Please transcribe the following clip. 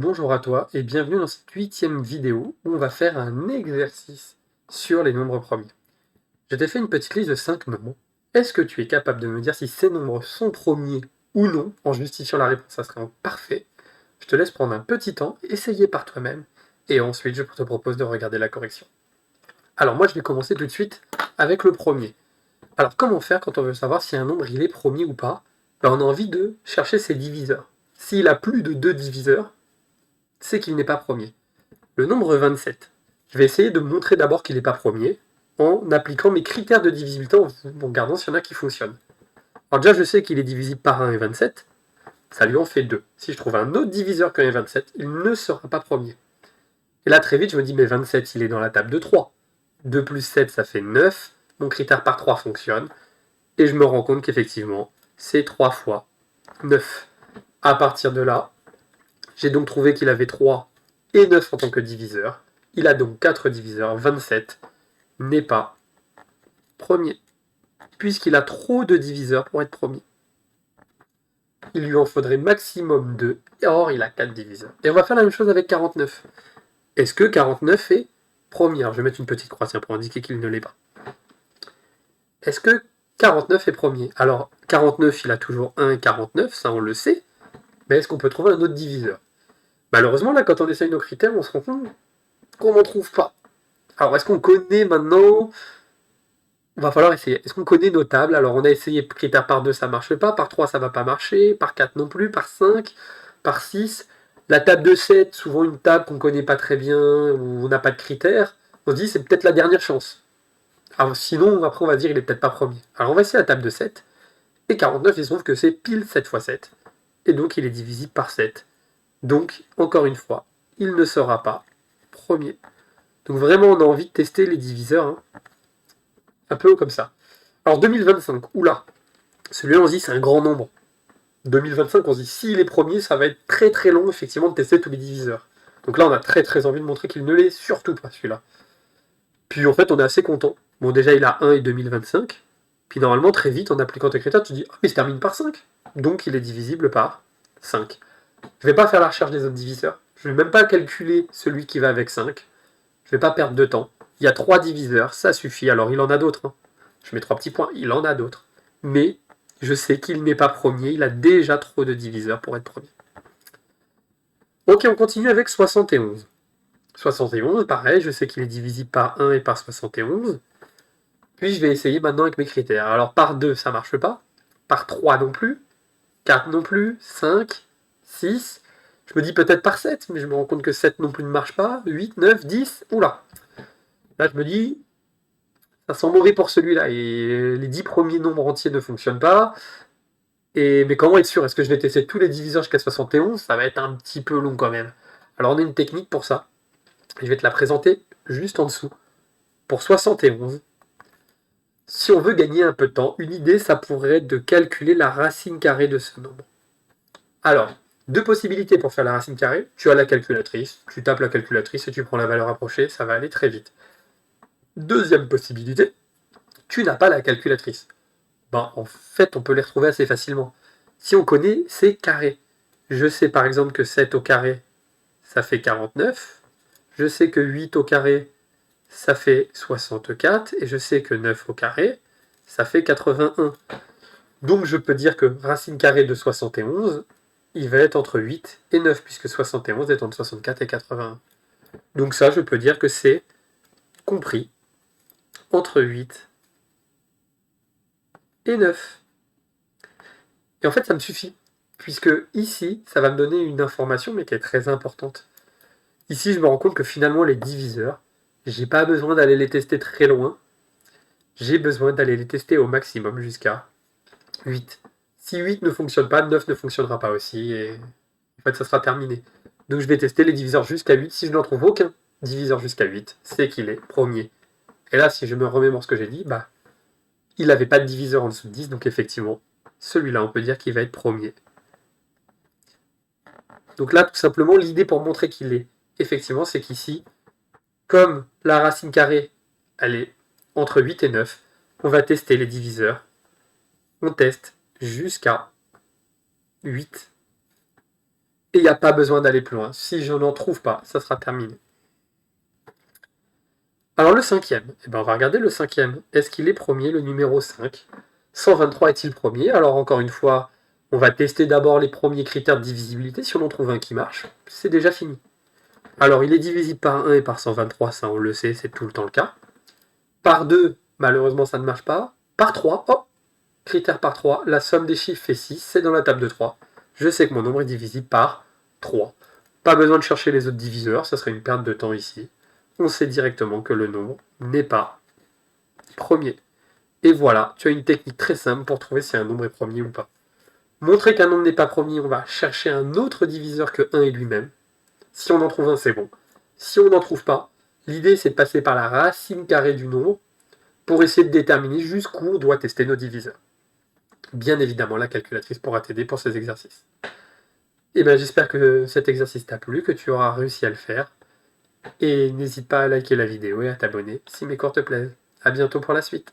Bonjour à toi et bienvenue dans cette 8e vidéo où on va faire un exercice sur les nombres premiers. Je t'ai fait une petite liste de 5 nombres. Est-ce que tu es capable de me dire si ces nombres sont premiers ou non? En justifiant la réponse, ça serait parfait. Je te laisse prendre un petit temps, essayer par toi-même et ensuite je te propose de regarder la correction. Alors moi je vais commencer tout de suite avec le premier. Alors comment faire quand on veut savoir si un nombre il est premier ou pas? On a envie de chercher ses diviseurs. S'il a plus de 2 diviseurs, c'est qu'il n'est pas premier. Le nombre 27. Je vais essayer de montrer d'abord qu'il n'est pas premier en appliquant mes critères de divisibilité en regardant s'il y en a qui fonctionnent. Alors déjà, je sais qu'il est divisible par 1 et 27, ça lui en fait 2. Si je trouve un autre diviseur que 1 et 27, il ne sera pas premier. Et là, très vite, je me dis, mais 27, il est dans la table de 3. 2 plus 7, ça fait 9. Mon critère par 3 fonctionne. Et je me rends compte qu'effectivement, c'est 3 fois 9. À partir de là, j'ai donc trouvé qu'il avait 3 et 9 en tant que diviseur. Il a donc 4 diviseurs, 27 n'est pas premier, puisqu'il a trop de diviseurs pour être premier. Il lui en faudrait maximum 2, or il a 4 diviseurs. Et on va faire la même chose avec 49. Est-ce que 49 est premier? Alors je vais mettre une petite croix pour indiquer qu'il ne l'est pas. Est-ce que 49 est premier? Alors 49, il a toujours 1 et 49, ça on le sait, mais est-ce qu'on peut trouver un autre diviseur? Malheureusement, là, quand on essaye nos critères, on se rend compte qu'on n'en trouve pas. Alors, est-ce qu'on connaît maintenant? Il va falloir essayer. Est-ce qu'on connaît nos tables? Alors, on a essayé critère par 2, ça ne marche pas. Par 3, ça ne va pas marcher. Par 4 non plus. Par 5, par 6. La table de 7, souvent une table qu'on ne connaît pas très bien, où on n'a pas de critères. On se dit, c'est peut-être la dernière chance. Alors, sinon, après, on va dire, il est peut-être pas premier. Alors, on va essayer la table de 7. Et 49, il se trouve que c'est pile 7 fois 7. Et donc, il est divisible par 7. Donc, encore une fois, il ne sera pas premier. Donc, vraiment, on a envie de tester les diviseurs, hein, un peu comme ça. Alors 2025, oula, celui-là on se dit c'est un grand nombre. 2025, on se dit s'il est premier, ça va être très très long effectivement de tester tous les diviseurs. Donc là on a très très envie de montrer qu'il ne l'est surtout pas celui-là. Puis en fait on est assez content. Bon déjà il a 1 et 2025. Puis normalement très vite en appliquant tes critères tu te dis ah mais il se termine par 5. Donc il est divisible par 5. Je vais pas faire la recherche des autres diviseurs. Je vais même pas calculer celui qui va avec 5. Je vais pas perdre de temps. Il y a 3 diviseurs, ça suffit. Alors il en a d'autres, hein. Je mets 3 petits points, il en a d'autres. Mais je sais qu'il n'est pas premier, il a déjà trop de diviseurs pour être premier. Ok, on continue avec 71. 71, pareil, je sais qu'il est divisible par 1 et par 71. Puis je vais essayer maintenant avec mes critères. Alors par 2, ça marche pas. Par 3 non plus. 4 non plus. 5, 6. Je me dis peut-être par 7, mais je me rends compte que 7 non plus ne marche pas. 8, 9, 10. Oula. Là, je me dis, ça sent mauvais pour celui-là. Et les 10 premiers nombres entiers ne fonctionnent pas. Mais comment être sûr? Est-ce que je vais tester tous les diviseurs jusqu'à 71? Ça va être un petit peu long quand même. Alors on a une technique pour ça. Je vais te la présenter juste en dessous. Pour 71, si on veut gagner un peu de temps, une idée, ça pourrait être de calculer la racine carrée de ce nombre. Alors, deux possibilités pour faire la racine carrée. Tu as la calculatrice, tu tapes la calculatrice et tu prends la valeur approchée, ça va aller très vite. Deuxième possibilité, tu n'as pas la calculatrice. En fait, on peut les retrouver assez facilement. Si on connaît ces carrés. Je sais par exemple que 7 au carré, ça fait 49. Je sais que 8 au carré, ça fait 64. Et je sais que 9 au carré, ça fait 81. Donc je peux dire que racine carrée de 71, il va être entre 8 et 9, puisque 71 est entre 64 et 81. Donc ça, je peux dire que c'est compris entre 8 et 9. Et en fait, ça me suffit, puisque ici, ça va me donner une information, mais qui est très importante. Ici, je me rends compte que finalement, les diviseurs, j'ai pas besoin d'aller les tester très loin. J'ai besoin d'aller les tester au maximum jusqu'à 8. Si 8 ne fonctionne pas, 9 ne fonctionnera pas aussi, et en fait, ça sera terminé. Donc je vais tester les diviseurs jusqu'à 8. Si je n'en trouve aucun diviseur jusqu'à 8, c'est qu'il est premier. Et là, si je me remémore ce que j'ai dit, il n'avait pas de diviseur en dessous de 10, donc effectivement, celui-là, on peut dire qu'il va être premier. Donc là, tout simplement, l'idée pour montrer qu'il est effectivement, c'est qu'ici, comme la racine carrée, elle est entre 8 et 9, on va tester les diviseurs. On teste jusqu'à 8. Et il n'y a pas besoin d'aller plus loin. Si je n'en trouve pas, ça sera terminé. Alors le cinquième, eh ben on va regarder le cinquième. Est-ce qu'il est premier, le numéro 5? 123 est-il premier? Alors encore une fois, on va tester d'abord les premiers critères de divisibilité. Si on en trouve un qui marche, c'est déjà fini. Alors il est divisible par 1 et par 123, ça on le sait, c'est tout le temps le cas. Par 2, malheureusement ça ne marche pas. Par 3, hop, critère par 3, la somme des chiffres fait 6, c'est dans la table de 3. Je sais que mon nombre est divisible par 3. Pas besoin de chercher les autres diviseurs, ça serait une perte de temps ici. On sait directement que le nombre n'est pas premier. Et voilà, tu as une technique très simple pour trouver si un nombre est premier ou pas. Montrer qu'un nombre n'est pas premier, on va chercher un autre diviseur que 1 et lui-même. Si on en trouve un, c'est bon. Si on n'en trouve pas, l'idée c'est de passer par la racine carrée du nombre pour essayer de déterminer jusqu'où on doit tester nos diviseurs. Bien évidemment, la calculatrice pourra t'aider pour ces exercices. Et bien j'espère que cet exercice t'a plu, que tu auras réussi à le faire. Et n'hésite pas à liker la vidéo et à t'abonner si mes cours te plaisent. A bientôt pour la suite.